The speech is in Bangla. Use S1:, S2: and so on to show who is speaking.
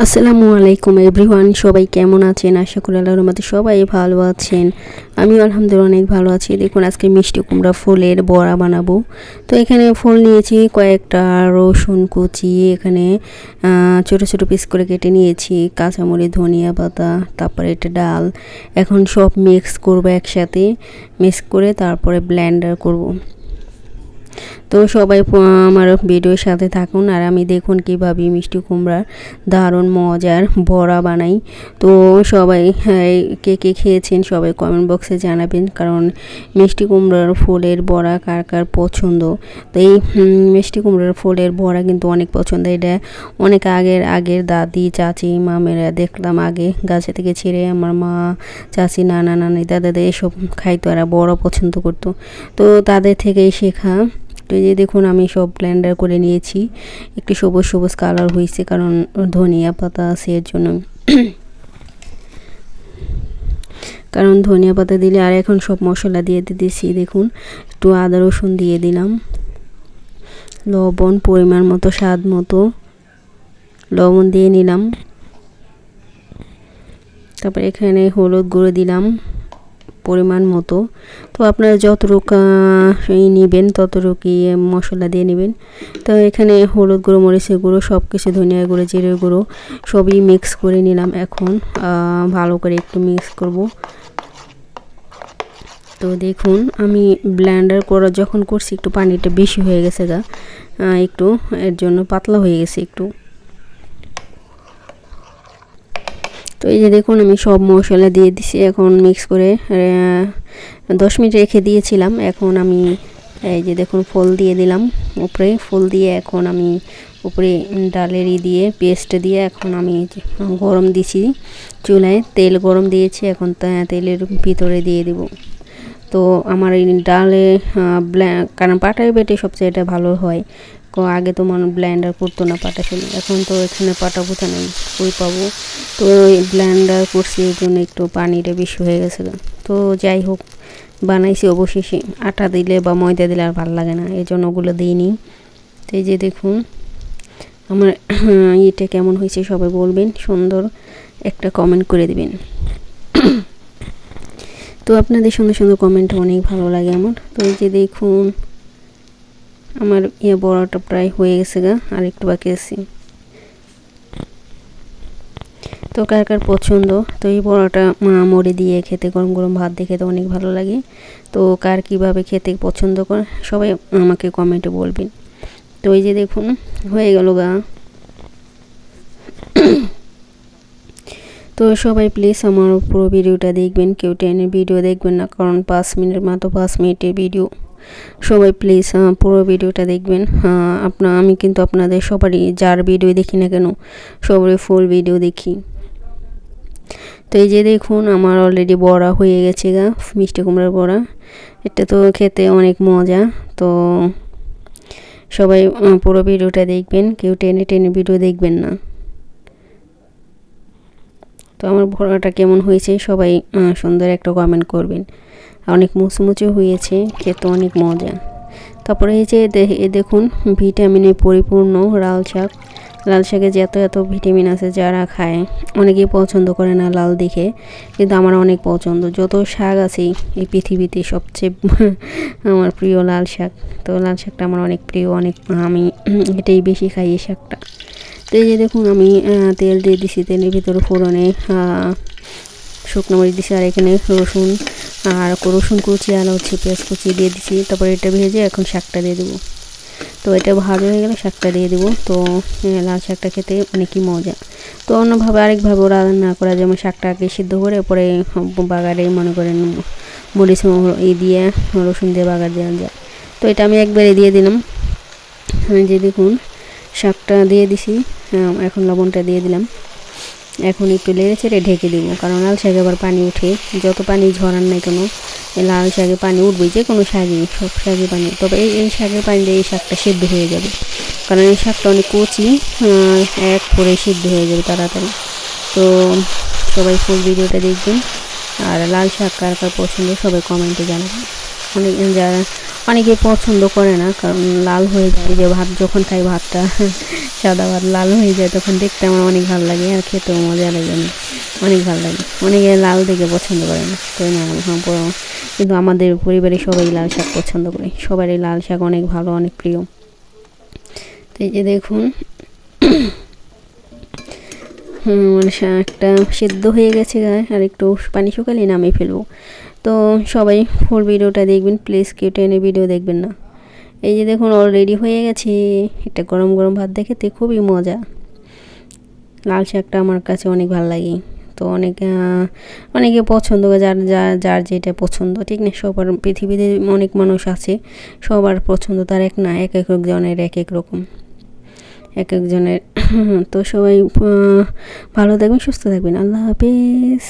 S1: আসসালামু আলাইকুম এভরিওয়ান, সবাই কেমন আছেন? আশা করি আল্লাহর রহমতে সবাই ভালো আছেন। আমিও আলহামদুলিল্লাহ অনেক ভালো আছি। দেখুন আজকে মিষ্টি কুমড়া ফুলের বড়া বানাবো। তো এখানে ফুল নিয়েছি কয়েকটা, রসুন কুচি এখানে ছোট ছোট পিস করে কেটে নিয়েছি, কাঁচামরিচ, ধনিয়া পাতা, তারপরে এটা ডাল। এখন সব মিক্স করব একসাথে, মিক্স করে তারপরে ব্লেন্ডার করব। তো সবাই আমার ভিডিওর সাথে থাকুন আর আমি দেখুন কীভাবে মিষ্টি কুমড়ার দারুণ মজার বড়া বানাই। তো সবাই কে কে খেয়েছেন সবাই কমেন্ট বক্সে জানাবেন, কারণ মিষ্টি কুমড়ার ফুলের বড়া কার কার পছন্দ। তো এই মিষ্টি কুমড়ার ফুলের বড়া কিন্তু অনেক পছন্দ। এটা অনেক আগের দাদি চাচি মামেরা দেখলাম আগে গাছে থেকে ছিঁড়ে আমার মা, চাচি, নানা, নানি, দাদাদের এসব খাইতো, এরা বড় পছন্দ করতো। তো তাদের থেকেই শেখা। তো এই যে দেখুন আমি সব ব্লেন্ডার করে নিয়েছি, একটু সবুজ সবুজ কালার হয়েছে কারণ ধনিয়া পাতা আছে এর জন্য। কারণ ধনিয়া পাতা দিলে। আর এখন সব মশলা দিয়ে দিতেছি, দেখুন একটু আদা রসুন দিয়ে দিলাম, লবণ পরিমাণ মতো, স্বাদ মতো লবণ দিয়ে নিলাম। তারপর এখানে হলুদ গুঁড়ো দিলাম পরিমাণ মতো। তো আপনারা যতটুকু নেবেন ততটুকুই মশলা দিয়ে নেবেন। তো এখানে হলুদ গুঁড়ো, মরিচের গুঁড়ো, সব কিছু, ধনিয়া গুঁড়ো, জিরের গুঁড়ো সবই মিক্স করে নিলাম। এখন ভালো করে একটু মিক্স করব। তো দেখুন আমি ব্লেন্ডার করা যখন করছি একটু পানিটা বেশি হয়ে গেছে একটু, এর জন্য পাতলা হয়ে গেছে একটু। তো এই যে দেখুন আমি সব মশলা দিয়ে দিছি, এখন মিক্স করে 10 মিনিট রেখে দিয়েছিলাম। এখন আমি এই যে দেখুন ফুল দিয়ে দিলাম উপরে, ফুল দিয়ে এখন আমি উপরে ডালের দিয়ে পেস্ট দিয়ে এখন আমি গরম দিছি চুলায়, তেল গরম দিয়েছি, এখন তেলের ভিতরে দিয়ে দিব। তো আমার এই ডালে কারণ পাটায় বেটে সবচেয়ে এটা ভালো হয়। আগে তো মনে ব্লেন্ডার করতো না পাটা ছিল, এখন তো এখানে পাটা বোঝা নেই, কই পাবো। তো ব্লেন্ডার করছি এই জন্য একটু পানিটা বেশি হয়ে গেছে। তো যাই হোক বানাইছি, অবশেষে আটা দিলে বা ময়দা দিলে আর ভালো লাগে না, এই জন্য ওগুলো দিইনি। তো এই যে দেখুন আমার এটা কেমন হয়েছে সবাই বলবেন, সুন্দর একটা কমেন্ট করে দিবেন। তো আপনাদের সুন্দর সুন্দর কমেন্ট অনেক ভালো লাগে আমার। তো এই যে দেখুন আমার বড়াটা প্রায় হয়ে গেছে আর একটু বাকি আছে। তো কার কার পছন্দ। তো এই বড়াটা মুড়ি দিয়ে খেতে, গরম গরম ভাত দিয়ে খেতে অনেক ভালো লাগে। তো কার কীভাবে খেতে পছন্দ করে সবাই আমাকে কমেন্টে বলবেন। তো এই যে দেখুন হয়ে গেল তো সবাই প্লিজ আমার পুরো ভিডিওটা দেখবেন, কেউ টেনে ভিডিও দেখবেন না, কারণ 5 মিনিট মাত্র 5 মিনিটের ভিডিও। সবাই প্লিজ পুরো ভিডিওটা দেখবেন। আমি কিন্তু আপনাদের সবারই যার ভিডিও দেখি না কেন সবারই ফুল ভিডিও দেখি। তো এই যে দেখুন আমার অলরেডি বড়া হয়ে গেছে মিষ্টি কুমড়ার বড়া। এটা তো খেতে অনেক মজা। তো সবাই পুরো ভিডিওটা দেখবেন, কেউ টেনে টেনে ভিডিও দেখবেন না। তো আমার বড়াটা কেমন হয়েছে সবাই সুন্দর একটা কমেন্ট করবেন। অনেক মুচমুচে হয়েছে, খেতে অনেক মজা। তারপরে এই যে দেখুন ভিটামিনে পরিপূর্ণ লাল শাকে যে এত ভিটামিন আছে, যারা খায় অনেকেই পছন্দ করে না লাল দেখে, কিন্তু আমার অনেক পছন্দ। যত শাক আছে এই পৃথিবীতে সবচেয়ে আমার প্রিয় লাল শাক। তো লাল শাকটা আমার অনেক প্রিয়, আমি এটাই বেশি খাই এই শাকটা। তো এই যে দেখুন আমি তেল দিয়ে দিছি, তেলের ভিতরে ফোড়নে শুকনো মরিচ দিছি, আর এখানে রসুন কুচি আর পেঁয়াজ কুচি দিয়ে দিছি। তারপরে এটা ভেজে এখন শাকটা দিয়ে দেবো। তো এটা ভাজা হয়ে গেলে শাকটা দিয়ে দেবো। তো লাল শাকটা খেতে অনেকই মজা। তো অন্যভাবে আরেকভাবে রান্না করা, যেমন শাকটাকে সিদ্ধ করে পরে বাগারে মনে করেন মরিচ দিয়ে রসুন দিয়ে বাগার দেওয়া যায়। তো এটা আমি একবারে দিয়ে দিলাম। যে দেখুন শাকটা দিয়ে দিছি, এখন লবণটা দিয়ে দিলাম। এখন একটু নেড়ে চেড়ে ঢেকে দেবো, কারণ লাল শাকে আবার পানি উঠে, যত পানি ঝরান নাই কেন লাল শাকে পানি উঠবে, যে কোনো শাকে, সব শাকে পানি। তবে এই শাকের পানি দিয়ে এই শাকটা সিদ্ধ হয়ে যাবে, কারণ এই শাকটা অনেক কচি, এক করে সিদ্ধ হয়ে যাবে তাড়াতাড়ি। তো সবাই ফুল ভিডিওটা দেখবেন। আর লাল শাক কার কার পছন্দ সবাই কমেন্টে জানাবেন। অনেকে পছন্দ করে না, কারণ লাল হয়ে যায়, যে ভাত যখন খাই ভাতটা সাদা ভাত লাল হয়ে যায়, তখন দেখতে আমার অনেক ভালো লাগে আর খেতেও মজা লাগে, অনেক ভালো লাগে। অনেকে লাল দেখে পছন্দ করে না, তো কিন্তু আমাদের পরিবারে সবাই লাল শাক পছন্দ করে, সবারই লাল শাক অনেক ভালো, অনেক প্রিয়। তো এই যে দেখুন মানে শাকটা সেদ্ধ হয়ে গেছে গায়ে, আর একটু পানি শুকালে নামিয়ে ফেলবো। তো সবাই ফুল ভিডিওটা দেখবেন প্লিজ, কেউ টেনে ভিডিও দেখবেন না। এই যে দেখুন অলরেডি হয়ে গেছে, এটা গরম গরম ভাত দেখতে খুবই মজা। লাল শাকটা আমার কাছে অনেক ভালো লাগে, তো অনেকে পছন্দ করে, যার যার যেটা পছন্দ, ঠিক না? সবার পৃথিবীতে অনেক মানুষ আছে, সবার পছন্দ তার এক না, এক এক জনের এক এক রকম, এক একজনের। তো সবাই ভালো থাকবেন, সুস্থ থাকবেন, আল্লাহ হাফেজ।